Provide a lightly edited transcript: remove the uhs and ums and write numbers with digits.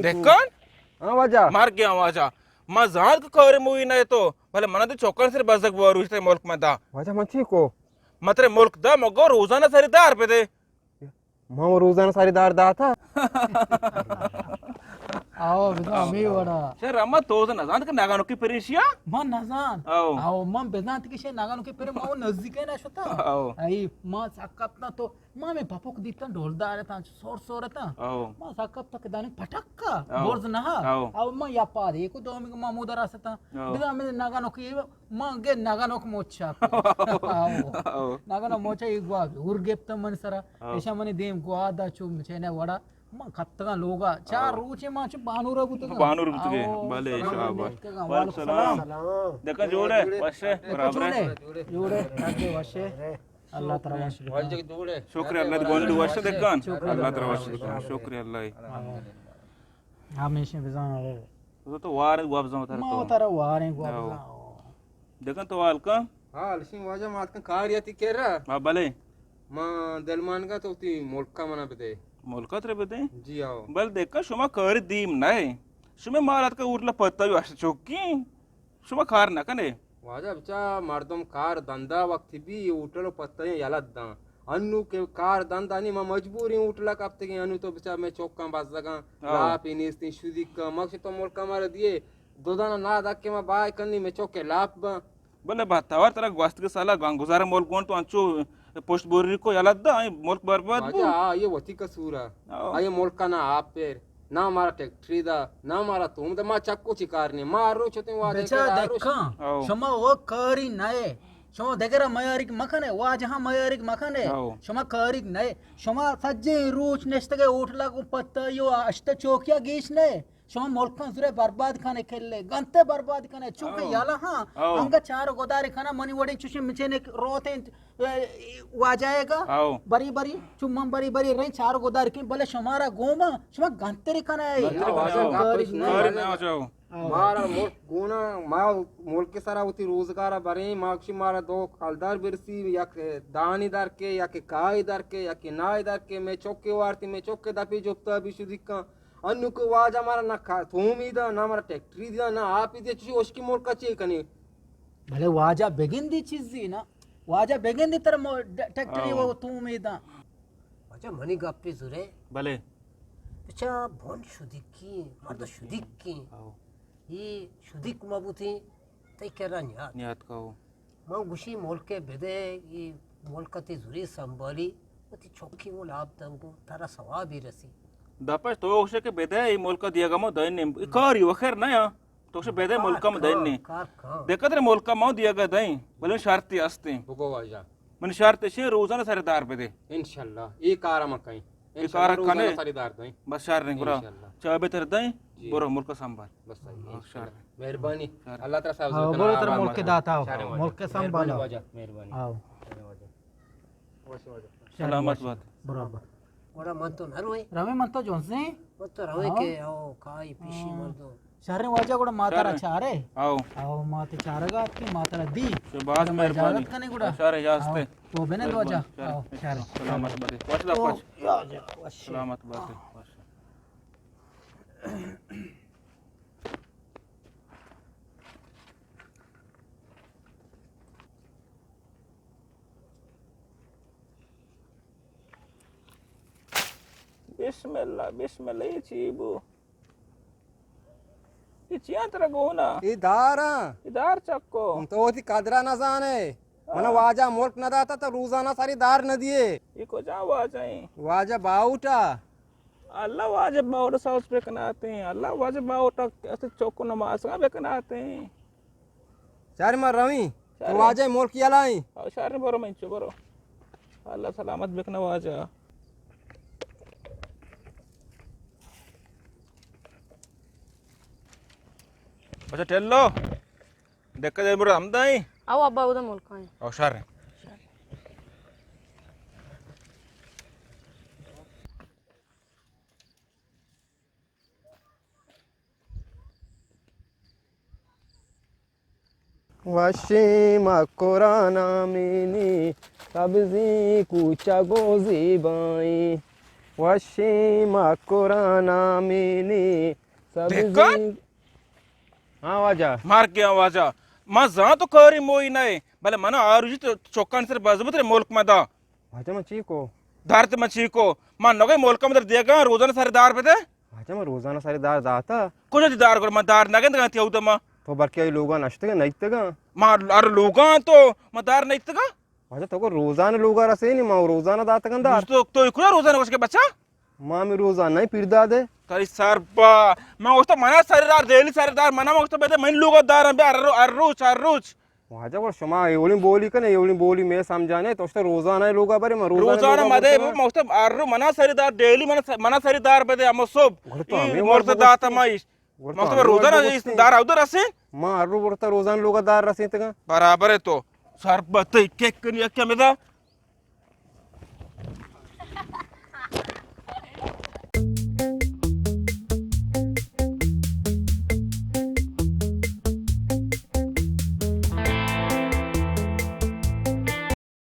देखन वाजा मार गया वाजा मा जान को खरे मूवी ना तो भले मन तो चौकन से बजक वो रुश्ते मुल्क में दा वाजा मंची को मतरे मुल्क दा मगो रोजाना खरीदार पे दे मां रोजाना सारी दार दा था आओ बेटा मी वड़ा शे रमा तो ना जान के नागानो की पेरिशिया मन नजान आओ आओ मन बेदांत के शे नागानो के पेरे माओ नजदीक है ना शता आओ आई मां सकप ना तो मां में पापक दीता ढोलदार था सोर सोर था आओ मां सकप तक दाने फटक्का बोर्ज ना आओ आओ मां या पाद एको दो में मां मुदर आसता बेदा में नागानो की मां गे नागानो को मोचा आओ नागानो मोचा एक बार उर्गेप्त मन सरा ऐसा मने देम गोआदा चुम छेने वड़ा मां खत्तगा लोगा चार रूचे मां च बानूरा बुतगा बानूर बुतगे भले शाबाश वाल सलाम देखा जोड़े वशे बराबर है जोड़े आगे वशे अल्लाह ताला वशे शुक्रिया अल्लाह गोंदू वशे देखन अल्लाह ताला वशे शुक्रिया अल्लाह हमेशा बिजान आवे तो वार वाप जाओ तार मां तारा वारे गोआ देखन तो वाल का हां लसिंग वाजा मात का कार्याती केरा हां भले मां दलमान का तो ती मोलका मना बदे मुल्कात रे बेदे जी आओ बल देखा शुमा कर दीम नाही शुमे मारात का उरला पत्ता यो असे चोकी शुमा खार ना कने वाजा बचा मर्दम कार धंधा वक्त भी उठलो पत्ता याला दा अन्नू के कार धंधा नहीं मैं मजबूरी उठला कापते के अनु तो बचा मैं चौका बाज लगा लाप इनिस्ती शुदी का मक्ष तो मोलका मार दिए दो दाना ना दक्के मैं बाय करनी मैं चौके लाप बले भातावर तरह वास्त के साला गुजारा मोल कोन तो अंचो पोस्ट बोरी को याला दा मुल्क बर्बाद वाजा ये वती का सूरा ये मोलका ना आप पेर ना मारा टैक्ट्री दा ना मारा तुम तो मां चक्कू चिकारने मारो छते वा बेचा देखा शमा वो करी नए शमा देगरा मयारिक मखने वा जहां मयारिक मखने शमा करी नए शमा सज्जे रूच नेस्तगे उठला को पत्ता यो अष्ट चौकिया गीस ने शमा मुल्क जुरे बर्बाद खाने खेलले गंते बर्बाद खाने चुके याला हां अंग चार गोदारी खाना मनी वडी चुशे मिचेने रोते वा जाएगा बरी बरी चुम्मा बरी बरी रही चार गोदारी की भले शमारा गोमा शमा गंते खाना है मारा मुल्क गुना मा मुल्क के सारा उती रोजगार बरे माक्षी मारा दो खालदार बिरसी या के दानीदार के या के काईदार के या के नाईदार के मैं चौके वारती मैं चौके दापी जोप्ता भी शुदिका अन्नु को वाज हमारा ना थूमी दा ना हमारा टैक्ट्री दा ना आप ही दे चुशी उसकी मोल का चाहिए कनी भले वाजा बेगिन दी चीज दी ना वाजा बेगिन दी तर टैक्ट्री वो थूमी दा वाजा मनी गप्पी जुरे भले अच्छा भोन शुदिकी मर्द शुदिकी ये शुदिक मबुती तै करा नियात कहो मां गुशी मोल के बेदे ये मोल कती जुरी संभाली उती चौकी वो लाभ दंगो तारा सवाब ही रसी दापस तो उसे के बेदे ई मुल्क दिया गमो दैन कर यो खैर ना या तो उसे बेदे मुल्क में दैन देखत रे मुल्क में दिया ग दई भले शर्ती अस्ते बुगो वाजा मन शर्त से रोजाना सरदार पे दे इंशाल्लाह ये कार मकई ये कार कने सरदार दई बस शर नहीं गुरा चाबे तर दई बोरो मुल्क संभाल बस मेहरबानी अल्लाह ताला साहब बोलो तर मुल्क के दाता हो मुल्क के संभालो मेहरबानी आओ सलामत बात बराबर ओरा मन तो नरोय रमे मन तो जोंसे वो तो रवे के आओ काई पीसी मर दो शहर वाजा कोड़ा मातारा चारे आओ आओ माते चारगा की मातारा दी बात मेहरबानी कने गुड़ा शहर यास्ते तो बेने वाजा आओ शहर सलामत बात वाचला पाच सलामत बात बिस्मिल्लाह बिस्मिल्लाह ये चीबू ये चिया तरह गोना इधर चक्को तो होती कदरा न जाने मन वाजा मुल्क न दाता तो रोजाना सारी दार न दिए ये को जा वाजाई वाजा बाउटा अल्लाह वाजे बाउटा साउस पे कनाते हैं अल्लाह वाजे बाउटा ऐसे चौको नमाज का पे कनाते हैं चार मर रवी तो वाजे मुल्क यालाई और शार बरो मैं बरो अल्लाह सलामत बेकना वाजा अच्छा टेल्लो देखा जाए बुरा हमदाई आओ अब्बा उधर मुल्क है और शार वशीमा कुराना मिनी सब्जी कुचा गोजी बाई वशीमा कुराना मिनी देखा? हाँ वाजा मार के आवाजा मा जा तो करी मोई नहीं भले मना आरुजी तो चौकान से बजबत रे मुल्क में दा वाजा मैं चीको धारते मची को मान नगे मुल्क में देगा रोजाना सारे दार पे थे वाजा मैं रोजाना सारे दार दाता कुछ दार कर मैं दार नगे नगे थियाउ तमा तो बरके लोग नष्टगा नहीं तगा मार अरे लोगा तो मैं दार नहीं तगा वाजा तो को रोजाना लोग रसे नहीं माँ रोजाना दाता कंदा तो इकुला रोजाना कुछ के बच्चा माँ में रोजाना ही फिर दा दे तरी सरपा मैं उसतो मना सारेदार डेली सारेदार मना मैं उसतो बेटे मैं लोग दार हम अर्रुच वाजा वो क्षमा एवढी बोली का नाही एवढी बोली मैं समझाने तो उसने रोजाना ही लोग बरे मैं रोजाना मध्ये मैं उसतो अर्रु मना सारेदार डेली मना सारेदार बेटे हम सब मोरता दाता माइस मैं उसतो रोजाना इस दार उधर असे माँ अर्रु बोलता रोजाना लोग दार रसे तगा बराबर है तो सरपा ते केक कनी क्या मेदा